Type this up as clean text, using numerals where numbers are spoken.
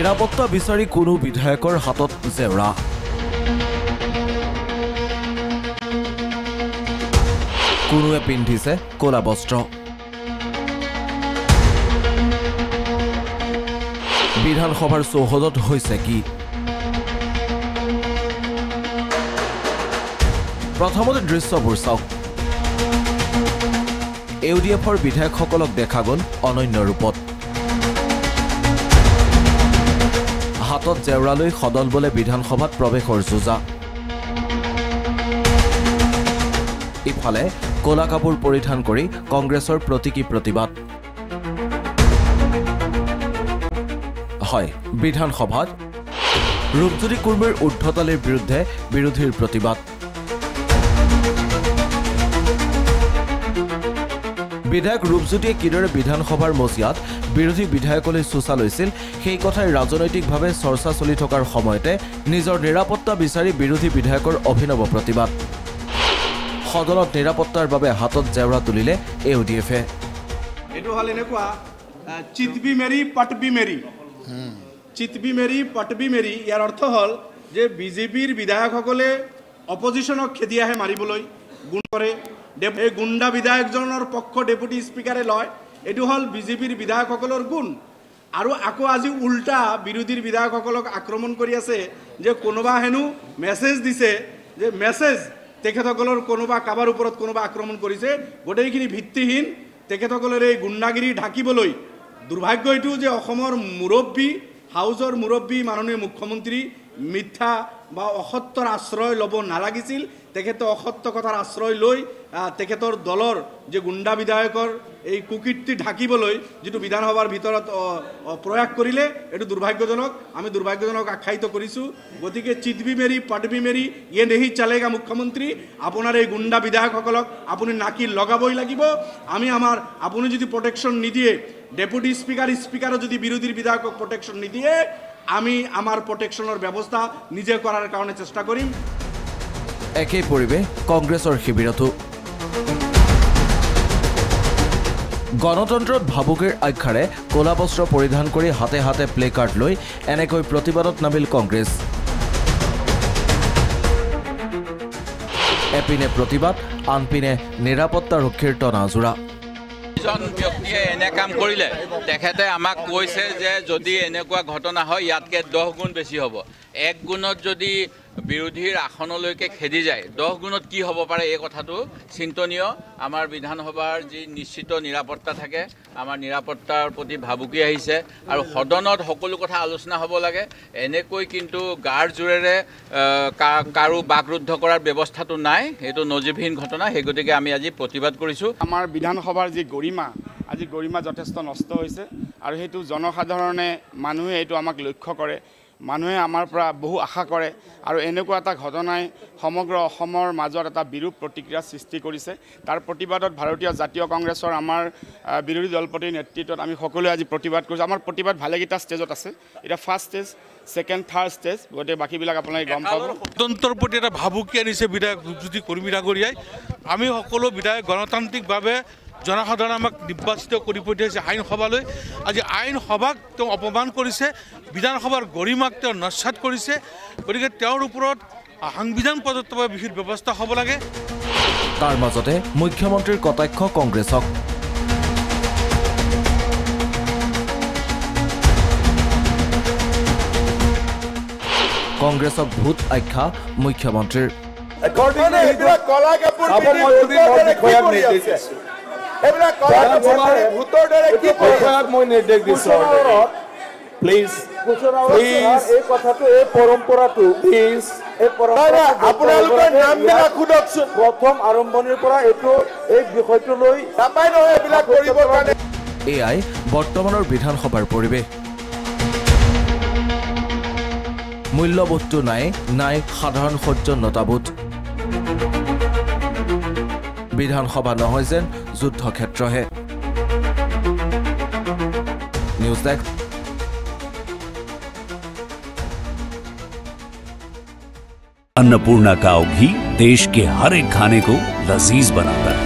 নিৰাপত্তা বিচাৰি কোনো বিধায়কৰ হাতত জেওৰা। কোনোৱে পিন্ধিছে ক'লা বস্ত্ৰ। বিধানসভাৰ চৌহদত হৈছে কি? প্ৰথমতে দৃশ্যবোৰ চাওক। ইউডিএফৰ বিধায়কসকলক দেখা গ'ল অনন্য ৰূপত। হাতত জেওৰা লৈ সদল বলে বিধানসভাত প্ৰৱেশৰ যোজা। ইফালে ক'লা কাপোৰ পৰিধান কৰি কংগ্ৰেছৰ প্ৰতীকী প্ৰতিবাদ। হয়, বিধানসভাত ৰূপজ্যোতি কুৰ্মীৰ ঊৰ্ধ্বতালিৰ বিৰুদ্ধে বিৰোধীৰ প্ৰতিবাদ। বিধায়ক ৰূপজ্যোতিয়ে কিদৰে বিধানসভাৰ মজিয়াত বিৰোধী বিধায়কলৈ চোচা লৈছিল সেই কথাই ৰাজনৈতিকভাৱে চৰ্চা চলি থকাৰ সময়তে নিজৰ নিৰাপত্তা বিচাৰি বিৰোধী বিধায়কৰ অভিনৱ প্ৰতিবাদ। সদনত নিৰাপত্তাৰ বাবে হাতত জেওৰা তুলিলে ইউডিএফে। এইটো হ'ল এনেকুৱা চিতবি মেৰি পটবি মেৰি। চিতবি মেৰি পটবি মেৰি ইয়াৰ অৰ্থ হ'ল যে বিজেপিৰ বিধায়কসকলে অপজিশ্যনক খেদি আহে মাৰিবলৈ, গুণ কৰে। এই গুণ্ডা বিধায়কজনৰ পক্ষ ডেপুটি স্পীকাৰে লয়। এইটো হ'ল বিজেপিৰ বিধায়কসকলৰ গুণ। আৰু আকৌ আজি উল্টা বিৰোধীৰ বিধায়কসকলক আক্ৰমণ কৰি আছে যে কোনোবা হেনো মেছেজ দিছে যে তেখেতসকলৰ কোনোবা কাবাৰ ওপৰত কোনোবা আক্ৰমণ কৰিছে। গোটেইখিনি ভিত্তিহীন। তেখেতসকলৰ এই গুণ্ডাগিৰি ঢাকিবলৈ দুৰ্ভাগ্য এইটো যে অসমৰ মুৰব্বী, হাউচৰ মুৰব্বী মাননীয় মুখ্যমন্ত্ৰী মিথ্যা বা অসত্যৰ আশ্ৰয় ল'ব নালাগিছিল। তেখেতে অসত্য কথাৰ আশ্ৰয় লৈ তেখেতৰ দলৰ যে গুণ্ডা বিধায়কৰ এই কুকীৰ্তি ঢাকিবলৈ যিটো বিধানসভাৰ ভিতৰত প্ৰয়াস কৰিলে এইটো দুৰ্ভাগ্যজনক। আমি দুৰ্ভাগ্যজনক আখ্যায়িত কৰিছোঁ। গতিকে চিতবি মেৰি পটবি মেৰি ইয়ে নেহি চলেগা মুখ্যমন্ত্ৰী। আপোনাৰ এই গুণ্ডা বিধায়কসকলক আপুনি নাকি লগাবই লাগিব। আপুনি যদি প্ৰটেকশ্যন নিদিয়ে, ডেপুটি স্পীকাৰে যদি বিৰোধীৰ বিধায়কক প্ৰটেকশ্যন নিদিয়ে, আমি আমাৰ প্ৰটেকশ্যনৰ ব্যৱস্থা নিজে কৰাৰ কাৰণে চেষ্টা কৰিম। একেই পৰিৱেশ কংগ্ৰেছৰ শিবিৰতো। গণতন্ত্ৰত ভাবুকিৰ আখ্যাৰে ক'লা বস্ত্ৰ পৰিধান কৰি হাতে হাতে প্লে কাৰ্ড লৈ এনেকৈ প্ৰতিবাদত নামিল কংগ্ৰেছ। এপিনে প্ৰতিবাদ, আনপিনে নিৰাপত্তাৰক্ষীৰ টনাজোৰা। এজন ব্যক্তিয়ে এনে কাম কৰিলে তেখেতে আমাক কৈছে যে যদি এনেকুৱা ঘটনা হয় ইয়াতকৈ 10 গুণ বেছি হ'ব। 1 গুণত যদি বিৰোধীৰ আসনলৈকে খেদি যায়, 10 গুণত কি হ'ব পাৰে এই কথাটো চিন্তনীয়। আমাৰ বিধানসভাৰ যি নিশ্চিত নিৰাপত্তা থাকে, আমাৰ নিৰাপত্তাৰ প্ৰতি ভাবুকি আহিছে আৰু সদনত সকলো কথা আলোচনা হ'ব লাগে। এনেকৈ কিন্তু গাৰ জোৰেৰে কাৰো বাকৰুদ্ধ কৰাৰ ব্যৱস্থাটো নাই। এইটো নজিবহীন ঘটনা। সেই গতিকে আমি আজি প্ৰতিবাদ কৰিছোঁ। আমাৰ বিধানসভাৰ যি গৰিমা, আজি গৰিমা যথেষ্ট নষ্ট হৈছে আৰু সেইটো জনসাধাৰণে মানুহে এইটো আমাক লক্ষ্য কৰে। মানুহে আমাৰ পৰা বহু আশা কৰে আৰু এনেকুৱা এটা ঘটনাই সমগ্ৰ অসমৰ মাজত এটা বিৰূপ প্ৰতিক্ৰিয়া সৃষ্টি কৰিছে। তাৰ প্ৰতিবাদত ভাৰতীয় জাতীয় কংগ্ৰেছৰ আমাৰ বিৰোধী দলপতিৰ নেতৃত্বত আমি সকলোৱে আজি প্ৰতিবাদ কৰিছোঁ। আমাৰ প্ৰতিবাদ ভালেকেইটা ষ্টেজত আছে। এতিয়া first stage, second, third stage, গোটেই বাকীবিলাক আপোনালোকে গম পাব। গণতন্ত্ৰৰ প্ৰতি এটা ভাবুকি আনিছে বিধায়ক ৰূপজ্যোতি কুৰ্মী ডাঙৰীয়াই। আমি সকলো বিধায়ক গণতান্ত্ৰিকভাৱে জনসাধাৰণে আমাক নিৰ্বাচিত কৰি পঠিয়াইছে আইন সভালৈ। আজি আইন সভাক তেওঁ অপমান কৰিছে, বিধানসভাৰ গৰিমাক তেওঁ নস্যাৎ কৰিছে। গতিকে তেওঁৰ ওপৰত সাংবিধান প্ৰদত্তভাৱে বিহিত ব্যৱস্থা হ'ব লাগে। তাৰ মাজতে মুখ্যমন্ত্ৰীৰ কটাক্ষ কংগ্ৰেছক। কংগ্ৰেছক ভূত আখ্যা মুখ্যমন্ত্ৰীৰ। প্ৰথম আৰম্ভণিৰ পৰা এই বিষয়টো লৈ এয়াই বৰ্তমানৰ বিধানসভাৰ পৰিৱেশ। মূল্যবোধটো নাই সাধাৰণ সৌজন্যতাবোধ। বিধানসভা নহয় যেন যুদ্ধক্ষেত্ৰহে। News desk. अन्नपूर्णा काव घी देश के हर एक खाने को लजीज बनाता है।